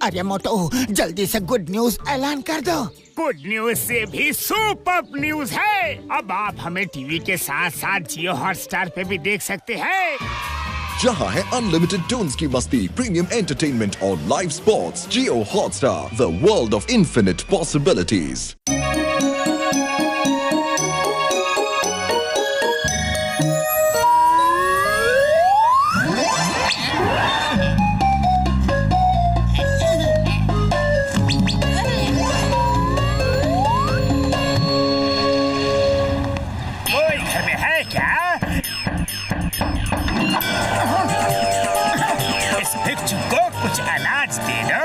अरे मोटू, जल्दी से गुड न्यूज ऐलान कर दो। गुड न्यूज से भी सुपर न्यूज है। अब आप हमें टीवी के साथ साथ जियो हॉटस्टार पे भी देख सकते हैं, जहां है अनलिमिटेड टून्स की मस्ती, प्रीमियम एंटरटेनमेंट और live sports. Jio Hotstar, the world of infinite possibilities. अनाज दे दो।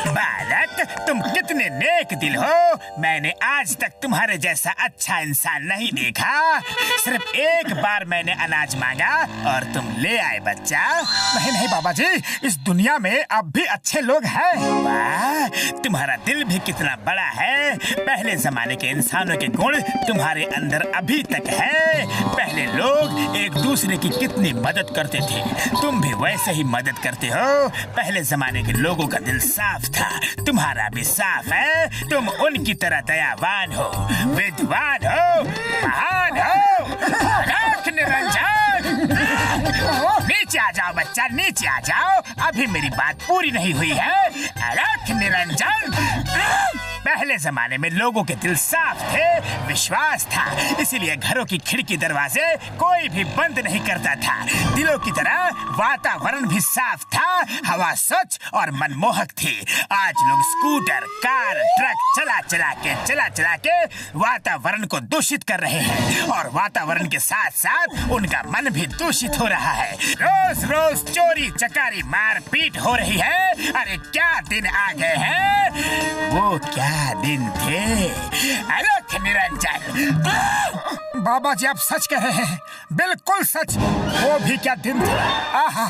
बालक, तुम कितने नेक दिल हो। मैंने आज तक तुम्हारे जैसा अच्छा इंसान नहीं देखा। सिर्फ एक बार मैंने अनाज मांगा और तुम ले आए बच्चा। नहीं नहीं बाबा जी, इस दुनिया में अब भी अच्छे लोग हैं। वाह, तुम्हारा दिल भी कितना बड़ा है। पहले जमाने के इंसानों के गुण तुम्हारे अंदर अभी तक है। पहले लोग एक दूसरे की कितनी मदद करते थे, तुम भी वैसे ही मदद करते हो। पहले जमाने के लोगों का दिल साफ था, तुम्हारा भी साफ है। तुम उनकी तरह दयावान हो, विद्वान हो, महान हो। निरंजन, नीचे आ जाओ बच्चा, नीचे आ जाओ। अभी मेरी बात पूरी नहीं हुई है। निरंजन, पहले जमाने में लोगों के दिल साफ थे, विश्वास था, इसीलिए घरों की खिड़की दरवाजे कोई भी बंद नहीं करता था। दिलों की तरह वातावरण भी साफ था, हवा स्वच्छ और मनमोहक थी। आज लोग स्कूटर, कार, ट्रक चला चला के वातावरण को दूषित कर रहे हैं और वातावरण के साथ साथ उनका मन भी दूषित हो रहा है। रोज रोज चोरी चकारी मारपीट हो रही है। अरे क्या दिन आ गए हैं, वो क्या दिन थे। अरे निरंजन, बाबा जी आप सच कह रहे हैं, बिल्कुल सच। वो भी क्या दिन थे। आहा,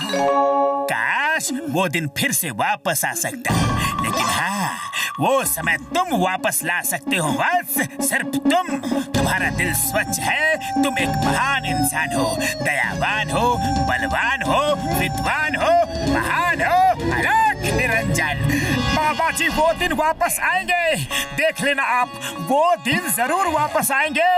काश वो दिन फिर से वापस आ सकता, लेकिन हाँ, वो समय तुम वापस ला सकते हो वत्स। सिर्फ तुम्हारा दिल स्वच्छ है। तुम एक महान इंसान हो, दयावान हो, बलवान हो, विद्वान हो, महान हो। अरे निरंजन, बाबा जी वो दिन वापस आएंगे, देख लेना आप, वो दिन जरूर वापस आएंगे।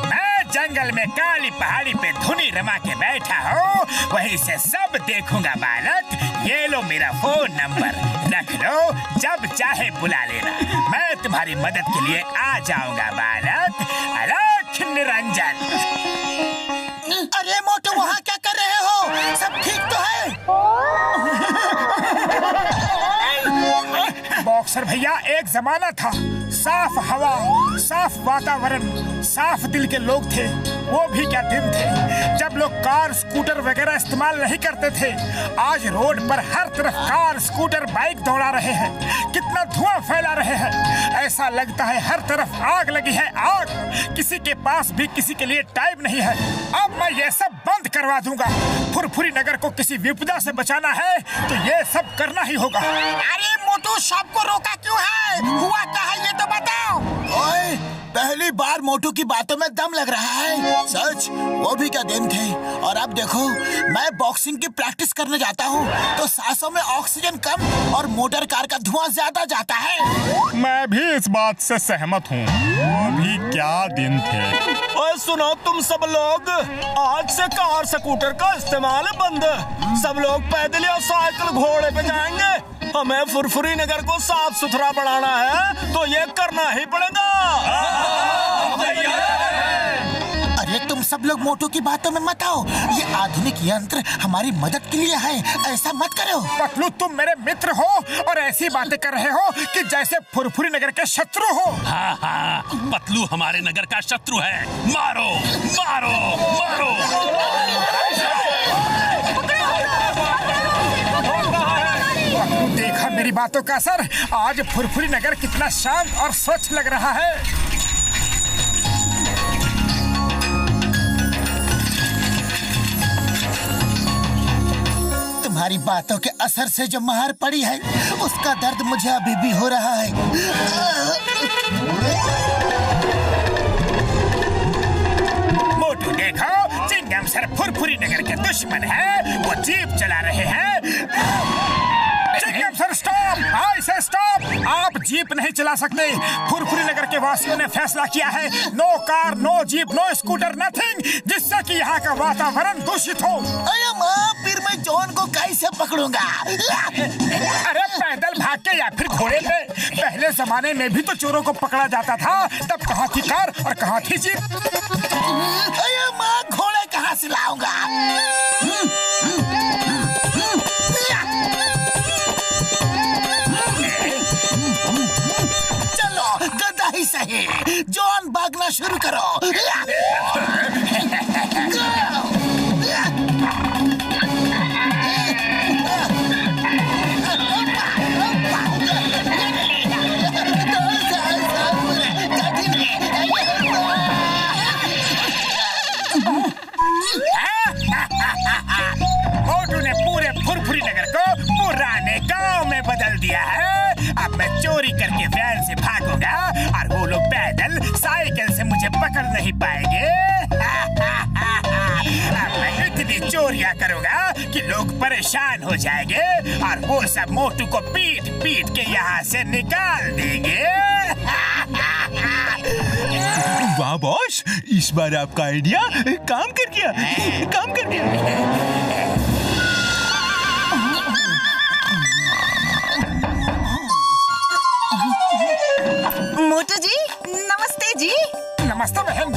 मैं जंगल में काली पहाड़ी पे धुनी रमा के बैठा हूँ, वहीं से सब देखूंगा बालक। ये लो मेरा फोन नंबर, रख लो, जब चाहे बुला लेना। मैं तुम्हारी मदद के लिए आ जाऊंगा बालक। अलख निरंजन। अरे मोटू, वहाँ क्या कर रहे हो? सब ठीक तो है? बॉक्सर भैया, एक जमाना था, साफ हवा, साफ वातावरण, साफ दिल के लोग थे। वो भी क्या दिन थे जब लोग कार, स्कूटर वगैरह इस्तेमाल नहीं करते थे। आज रोड पर हर तरफ कार, स्कूटर, बाइक दौड़ा रहे हैं, कितना धुआं फैला रहे हैं। ऐसा लगता है हर तरफ आग लगी है, आग। किसी के पास भी किसी के लिए टाइम नहीं है। अब मैं ये सब बंद करवा दूंगा। फुरफुरी नगर को किसी विपदा से बचाना है तो ये सब करना ही होगा। अरे मोटू, सबको रोका क्यों है? हुआ क्या है ये तो बताओ। ओए, पहली बार मोटू की बातों में दम लग रहा है। सच, वो भी क्या दिन थे। और अब देखो, मैं बॉक्सिंग की प्रैक्टिस करने जाता हूँ तो सांसों में ऑक्सीजन कम और मोटर कार का धुआं ज्यादा जाता है। मैं भी इस बात से सहमत हूँ। वो भी क्या दिन थे। और सुनो तुम सब लोग, आज से कार, स्कूटर का इस्तेमाल बंद। सब लोग पैदल या साइकिल, घोड़े पे जाएंगे। हमें फुरफुरी नगर को साफ सुथरा बनाना है तो ये करना ही पड़ेगा। अरे तुम सब लोग मोटू की बातों में मत आओ। ये आधुनिक यंत्र हमारी मदद के लिए है, ऐसा मत करो। पतलू, तुम मेरे मित्र हो और ऐसी बातें कर रहे हो कि जैसे फुरफुरी नगर के शत्रु हो। हाँ हाँ, पतलू हमारे नगर का शत्रु है। मारो मारो मारो। देखा मेरी बातों का असर। आज फुरफुरी नगर कितना शांत और स्वच्छ लग रहा है। तुम्हारी बातों के असर से जो मार पड़ी है, उसका दर्द मुझे अभी भी हो रहा है। मोटू देखो, चिंगम सर फुरफुरी नगर के दुश्मन हैं, वो जीप चला रहे हैं। Chingam sir stop! आई से स्टॉप! आप जीप नहीं चला सकते। फुरफुरी नगर के वासियों ने फैसला किया है, no car, no jeep, no scooter, nothing, जिससे कि यहाँ का वातावरण दूषित हो। अरे माँ, फिर मैं जॉन को कैसे पकड़ूंगा? अरे पैदल भाग के या फिर घोड़े पे। पहले जमाने में भी तो चोरों को पकड़ा जाता था, तब कहाँ थी कार और कहाँ थी जीप? अरे माँ, घोड़े कहाँ से लाऊंगा? चलो, गधा ही सही। जॉन, भागना शुरू करो। मोटू ने पूरे फुरफुरी नगर को पुराने गांव में बदल दिया है। अब मैं चोरी करके वैन से भागूंगा और वो लोग पैदल साइकिल से मुझे पकड़ नहीं पाएंगे। अब मैं इतनी चोरियां करूंगा कि लोग परेशान हो जाएंगे और वो सब मोटू को पीट पीट के यहाँ से निकाल देंगे। वाह बॉस, इस बार आपका आइडिया काम कर गया, काम कर गया। मोटू जी, नमस्ते जी। नमस्ते बहन।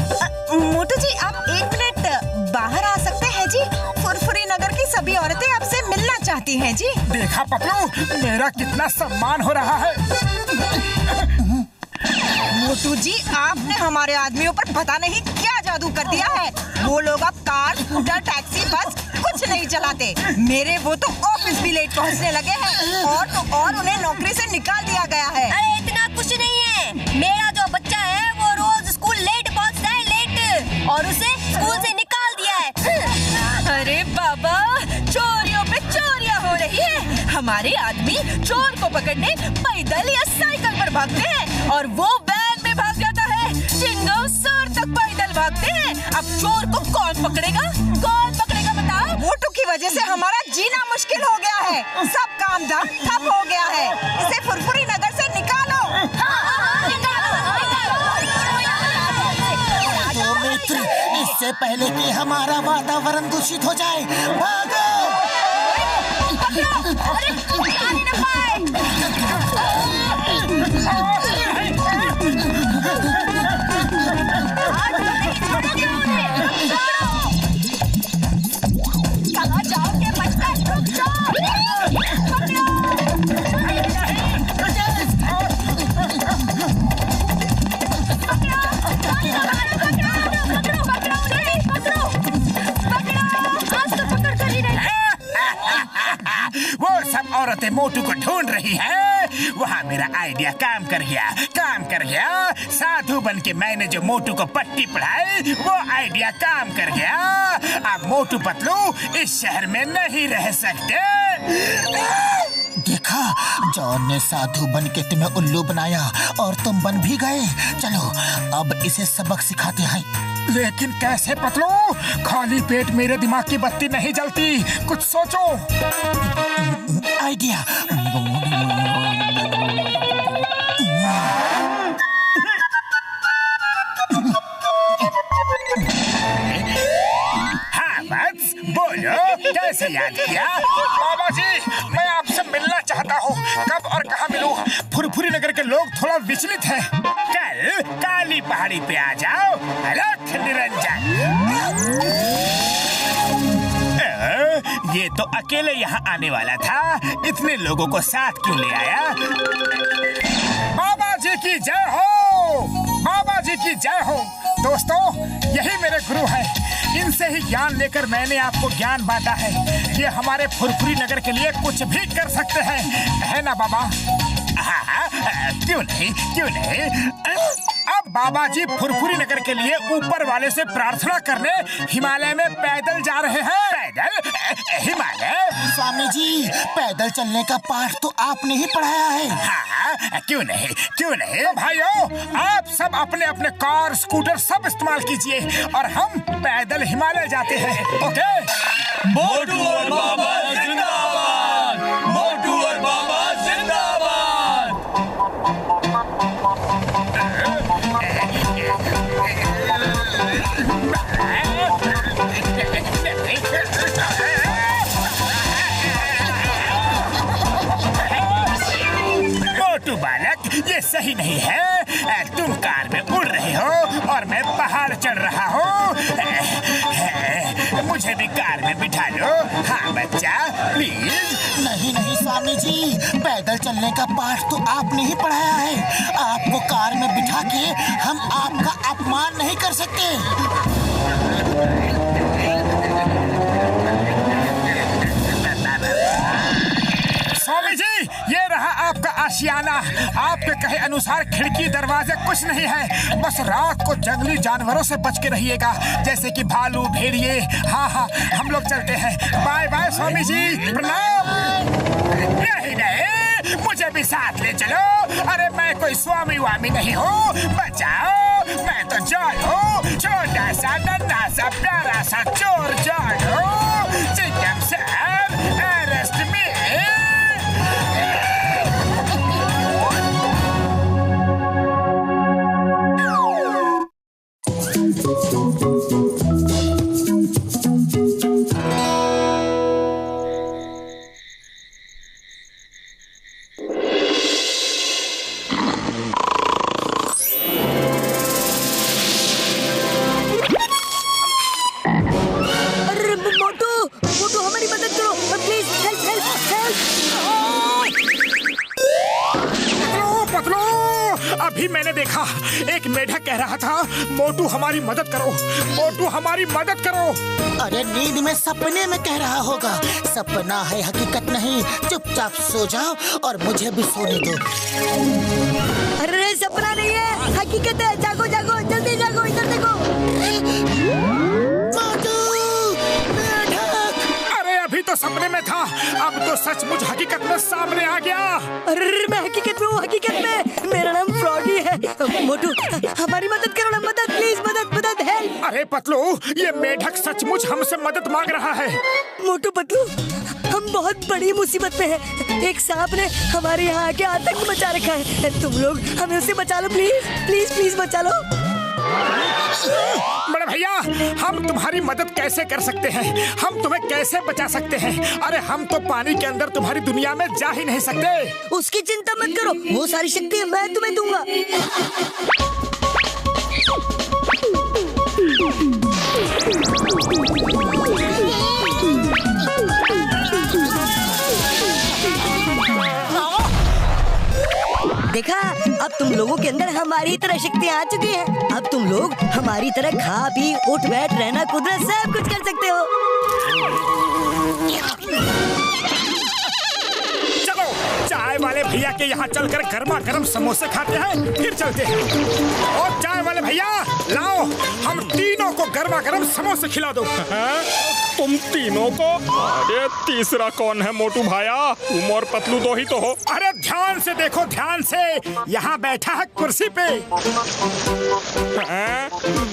मोटू जी, आप 1 मिनट बाहर आ सकते हैं जी? फुरफुरी नगर की सभी औरतें आपसे मिलना चाहती हैं जी। देखा पतलू, मेरा कितना सम्मान हो रहा है। मोटू जी, आपने हमारे आदमियों पर पता नहीं क्या जादू कर दिया है। वो लोग अब कार, स्कूटर, टैक्सी, बस कुछ नहीं चलाते। मेरे वो तो ऑफिस भी लेट पहुंचने लगे हैं और तो और उन्हें नौकरी से निकाल दिया गया है। अरे इतना कुछ नहीं है। मेरा जो बच्चा है वो रोज स्कूल लेट पहुंचता है, लेट, और उसे स्कूल से निकाल दिया है। अरे बाबा, चोरियों पे चोरियां हो रही है। हमारे आदमी चोर को पकड़ने पैदल या साइकिल पर भागते हैं और वो वैन में भाग जाता है। चिंगम सर तक पैदल भागते हैं। अब चोर को कौन पकड़ेगा? कौन पकड़ेगा बताओ? मोटू की वजह से हमारा जीना मुश्किल हो गया है। सब काम धाम ठप हो गया है। इसे फुरफुरी नगर से निकालो। तो मित्र, इससे पहले कि हमारा वातावरण दूषित हो जाए, भागो! अरे आने न पाए। कहाँ जाओगे बच्चा? रुक जाओ। वो सब औरतें मोटू को ढूंढ रही हैं। वहाँ मेरा आइडिया काम कर गया। साधु बन के मैंने जो मोटू को पट्टी पढ़ाई, वो आइडिया काम कर गया। अब मोटू पतलू इस शहर में नहीं रह सकते। देखा, जॉन ने साधु बन के तुम्हें उल्लू बनाया और तुम बन भी गए। चलो, अब इसे सबक सिखाते हैं। लेकिन कैसे पतलू? खाली पेट मेरे दिमाग की बत्ती नहीं जलती। कुछ सोचो। आइडिया। हाँ बस बोलो, कैसे याद किया? बाबा जी, मैं आपसे मिलना चाहता हूँ। कब और कहाँ मिलूँ? फुरफुरी नगर के लोग थोड़ा विचलित हैं। कल काली पहाड़ी पे आ जाओ। अलख निरंजन। ये तो अकेले यहाँ आने वाला था। इतने लोगों को साथ क्यों ले आया? बाबा जी की जय हो। बाबा जी की जय हो। दोस्तों, यही मेरे गुरु हैं। इनसे ही ज्ञान लेकर मैंने आपको ज्ञान बांटा है। ये हमारे फुरफुरी नगर के लिए कुछ भी कर सकते हैं, है ना बाबा? हाँ, क्यों नहीं। अब बाबा जी फुरफुरी नगर के लिए ऊपर वाले से प्रार्थना करने हिमालय में पैदल जा रहे हैं। पैदल? हिमालय? स्वामी जी, पैदल चलने का पाठ तो आपने ही पढ़ाया है। हाँ, क्यों नहीं, क्यों नहीं। तो भाइयों, आप सब अपने अपने कार स्कूटर सब इस्तेमाल कीजिए और हम पैदल हिमालय जाते हैं। ओके? मोटू और बाबा जिंदाबाद, मोटू और बाबा जिंदाबाद। मोटू बालक, ये सही नहीं है। तुम कार में उड़ रहे हो और मैं पहाड़ चढ़ रहा हूँ। मुझे भी कार में बिठा लो। हाँ बच्चा, प्लीज। नहीं नहीं स्वामी जी, पैदल चलने का पाठ तो आपने ही पढ़ाया है। आपको कार में बिठा के हम आपका अपमान नहीं कर सकते। स्वामी जी, ये रहा आपका आशियाना। आपके कहे अनुसार खिड़की दरवाजे कुछ नहीं है। बस रात को जंगली जानवरों से बच के रहिएगा, जैसे कि भालू, भेड़िए। हाँ हाँ, हम लोग चलते हैं। बाय बाय स्वामी जी, प्रणाम। नहीं नहीं, मुझे भी साथ ले चलो। अरे मैं कोई स्वामी वामी नहीं हूँ। बचाओ, मैं तो जॉन हूँ, छोटा सा नन्हा सा प्यारा सा चोर जॉन हूँ। चिंगम सर, अरेस्ट मी। अभी मैंने देखा, एक मेढक कह रहा था, मोटू हमारी मदद करो, मोटू हमारी मदद करो। अरे नींद में सपने में कह रहा होगा। सपना है, हकीकत नहीं। चुपचाप सो जाओ और मुझे भी सोने दो। अरे सपना नहीं है, हकीकत है। जागो जागो, जल्दी जागो, इधर देखो। अभी तो सपने में था, अब तो सचमुच हकीकत में सामने आ गया। अरे मैं हकीकत में हूँ, हकीकत में। मेरा नाम फ्रॉगी है। मोटू, हमारी मदद करो ना, मदद प्लीज, मदद मदद, हेल्प। अरे पतलू, ये मेढक सचमुच हमसे मदद मांग रहा है। मोटू पतलू, हम बहुत बड़ी मुसीबत में हैं। एक सांप ने हमारे यहाँ आके आतंक मचा रखा है। तुम लोग हमें उससे बचा लो, प्लीज प्लीज प्लीज बचा लो। बड़े भैया, हम तुम्हारी मदद कैसे कर सकते हैं? हम तुम्हें कैसे बचा सकते हैं? अरे हम तो पानी के अंदर तुम्हारी दुनिया में जा ही नहीं सकते। उसकी चिंता मत करो, वो सारी शक्ति मैं तुम्हें दूंगा। देखा, अब तुम लोगों के अंदर हमारी तरह शक्तियाँ आ चुकी हैं। अब तुम लोग हमारी तरह खा पी, उठ बैठ, रहना, कूदना, सब कुछ कर सकते हो। चलो, चाय वाले भैया के यहाँ चलकर गर्मा गर्म समोसे खाते हैं, फिर चलते हैं। और चाय वाले भैया, लाओ, हम तीनों को गर्मा गर्म समोसे खिला दो। तुम तीनों को? अरे तीसरा कौन है मोटू भाया? तुम और पतलू दो ही तो हो। अरे ध्यान से देखो, ध्यान से। यहाँ बैठा है कुर्सी पे।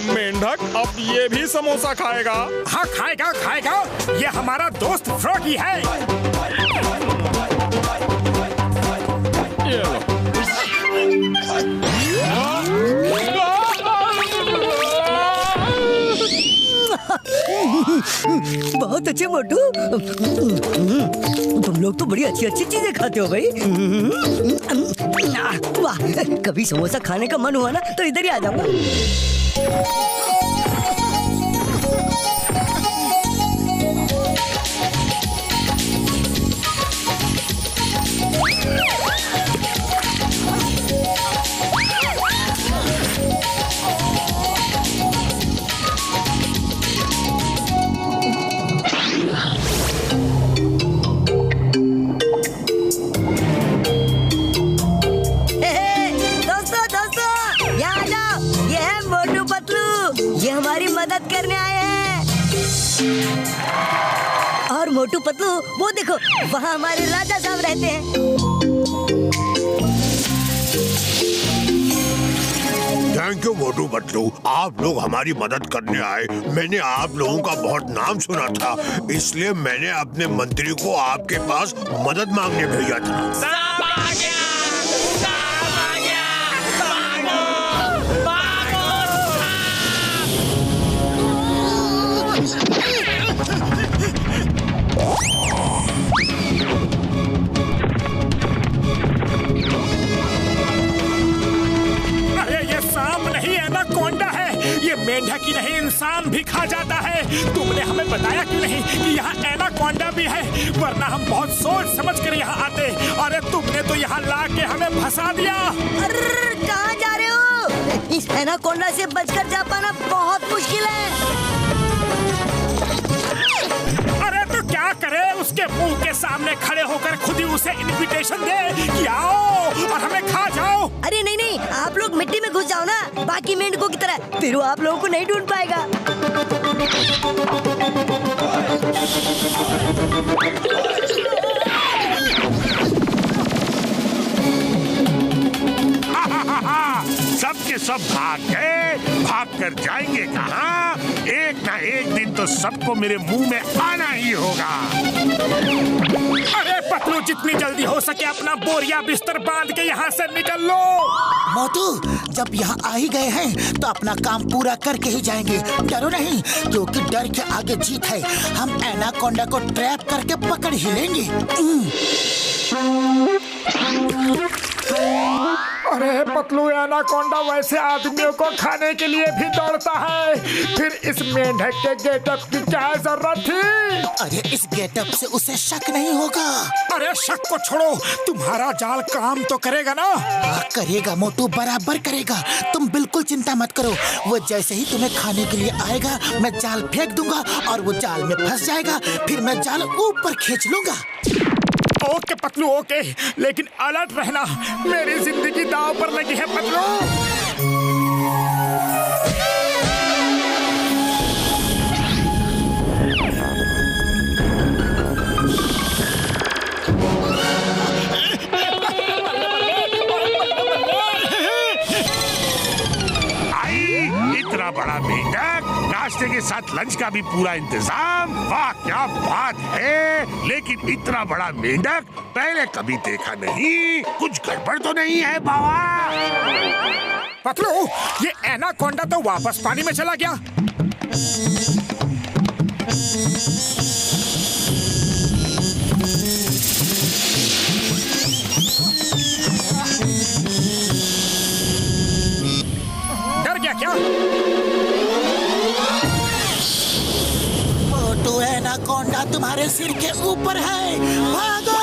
मेंढक अब ये भी समोसा खाएगा? हाँ खाएगा, खाएगा। ये हमारा दोस्त फ्रॉगी है। ये लो। बहुत अच्छे मोटू, तुम लोग तो बड़ी अच्छी अच्छी चीजें खाते हो भाई। वाह, कभी समोसा खाने का मन हुआ ना तो इधर ही आ जाऊंगा। दोस्तों, यहाँ जाओ। और मोटू पतलू वो देखो, वहाँ हमारे राजा साहब रहते हैं। थैंक यू मोटू पतलू, आप लोग हमारी मदद करने आए। मैंने आप लोगों का बहुत नाम सुना था, इसलिए मैंने अपने मंत्री को आपके पास मदद मांगने भेजा था। मेंढक ही नहीं, इंसान भी खा जाता है। तुमने हमें बताया क्यों नहीं कि यहाँ एनाकोंडा भी है, वरना हम बहुत सोच समझ कर यहाँ आते। अरे तुमने तो यहाँ ला के हमें फंसा दिया। अरे कहाँ जा रहे हो? इस एनाकोंडा से बचकर जा पाना बहुत मुश्किल है। अरे तो क्या करे, उसके मुंह के सामने खड़े होकर खुद ही उसे इनविटेशन दे कि आओ और हमें खा जाओ। अरे नहीं नहीं, आप लोग मिट्टी में घुस जाओ ना, बाकी मेंढकों की तरह, फिर वो आप लोगों को नहीं ढूंढ पाएगा। सबके सब भाग गए, भाग कर जाएंगे कहाँ? एक ना एक दिन तो सबको मेरे मुंह में आना ही होगा। अरे पतलू, जितनी जल्दी हो सके अपना बोरिया बिस्तर बांध के यहाँ से निकल लो। मोटू, जब यहाँ आ ही गए हैं तो अपना काम पूरा करके ही जाएंगे। डरो नहीं, क्योंकि डर के आगे जीत है। हम एनाकोंडा को ट्रैप करके पकड़ ही लेंगे। अरे पतलू, एनाकोंडा वैसे आदमियों को खाने के लिए भी दौड़ता है, फिर इस मेंढक के गेटअप की क्या जरूरत थी? अरे इस गेटअप से उसे शक नहीं होगा। अरे शक को छोड़ो, तुम्हारा जाल काम तो करेगा ना? हाँ करेगा मोटू, बराबर करेगा। तुम बिल्कुल चिंता मत करो। वो जैसे ही तुम्हें खाने के लिए आएगा, मैं जाल फेंक दूंगा और वो जाल में फंस जाएगा। फिर मैं जाल ऊपर खींच लूंगा। ओके पतलू ओके, लेकिन अलर्ट रहना, मेरी जिंदगी दांव पर लगी है पतलू। इतना बड़ा मेंढक, नाश्ते के साथ लंच का भी पूरा इंतजाम, वाह क्या बात है। लेकिन इतना बड़ा मेंढक पहले कभी देखा नहीं। कुछ गड़बड़ तो नहीं है बाबा? पतलू, ये एनाकोंडा तो वापस पानी में चला गया। डर गया क्या? मोटू, एनाकोंडा तुम्हारे सिर के ऊपर है, भागो।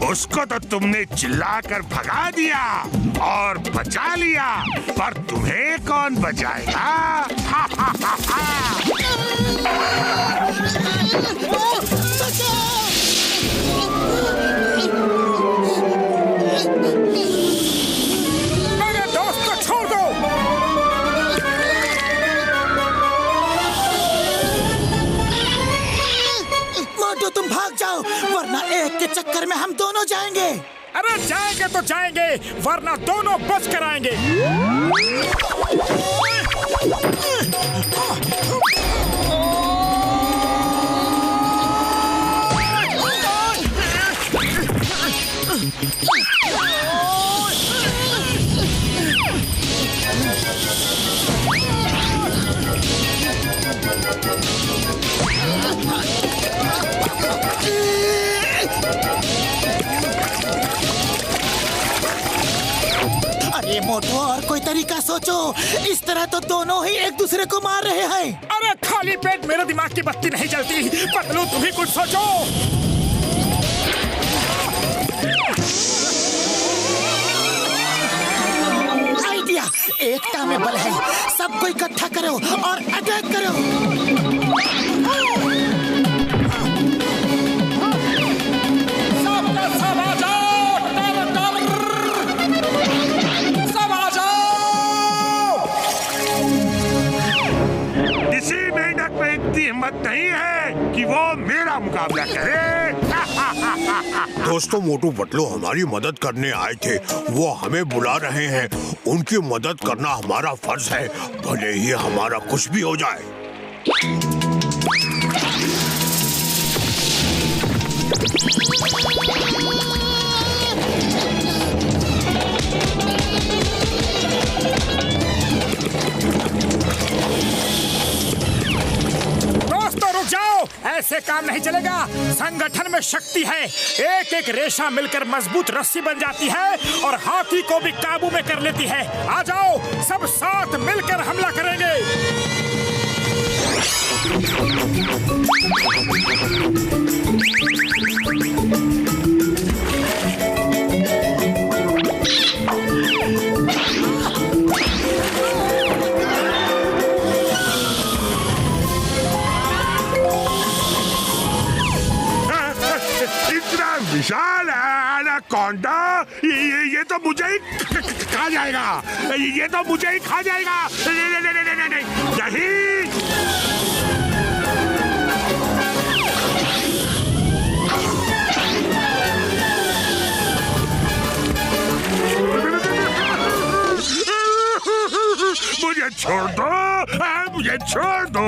उसको तो तुमने चिल्लाकर भगा दिया और बचा लिया, पर तुम्हें कौन बचाएगा? मेरे दोस्त को छोड़ दो। मोटू तुम भाग जाओ, वरना एक के चक्कर में हम दोनों जाएंगे। अरे जाएंगे तो जाएंगे, वरना दोनों बच कर आएंगे। अरे मोटू, और कोई तरीका सोचो। इस तरह तो दोनों ही एक दूसरे को मार रहे हैं। अरे खाली पेट मेरे दिमाग की बत्ती नहीं जलती। पतलू, तुम ही कुछ सोचो। आइडिया, एकता में बल है। सबको इकट्ठा करो और अटैक करो। सब आ जाओ। मुकाबला करें। दोस्तों, मोटू पतलू हमारी मदद करने आए थे। वो हमें बुला रहे हैं। उनकी मदद करना हमारा फर्ज है, भले ही हमारा कुछ भी हो जाए। ऐसे काम नहीं चलेगा। संगठन में शक्ति है। एक एक रेशा मिलकर मजबूत रस्सी बन जाती है और हाथी को भी काबू में कर लेती है। आ जाओ, सब साथ मिलकर हमला करेंगे। विशाल एनाकोंडा, ये तो मुझे ही खा जाएगा। ये तो मुझे ही खा जाएगा। नहीं। मुझे छोड़ दो, मुझे छोड़ दो।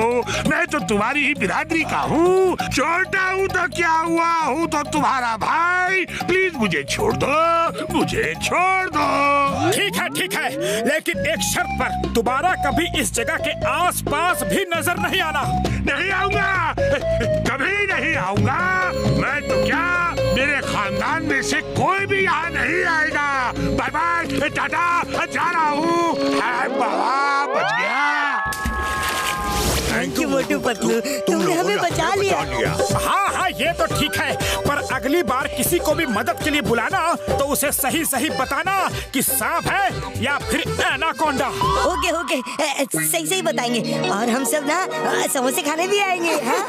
मैं तो तुम्हारी ही बिरादरी का हूँ। छोटा हूँ तो क्या हुआ, हूँ तो तुम्हारा भाई। प्लीज मुझे छोड़ दो, मुझे छोड़ दो। ठीक है, लेकिन एक शर्त पर। दोबारा कभी इस जगह के आसपास भी नजर नहीं आना। नहीं आऊंगा, कभी नहीं आऊंगा। मैं तो क्या, मेरे खानदान में से कोई भी यहाँ नहीं आएगा। बाय बाय, टाटा, जा रहा हूँ। बाबा, बच गया। थैंक यू मोटू पतलू, तुमने हमें बचा लिया। हाँ, ये तो ठीक है, पर अगली बार किसी को भी मदद के लिए बुलाना तो उसे सही सही बताना कि सांप है या फिर एनाकोंडा। ओके, सही बताएंगे। और हम सब ना समोसे खाने भी आएंगे। हाँ?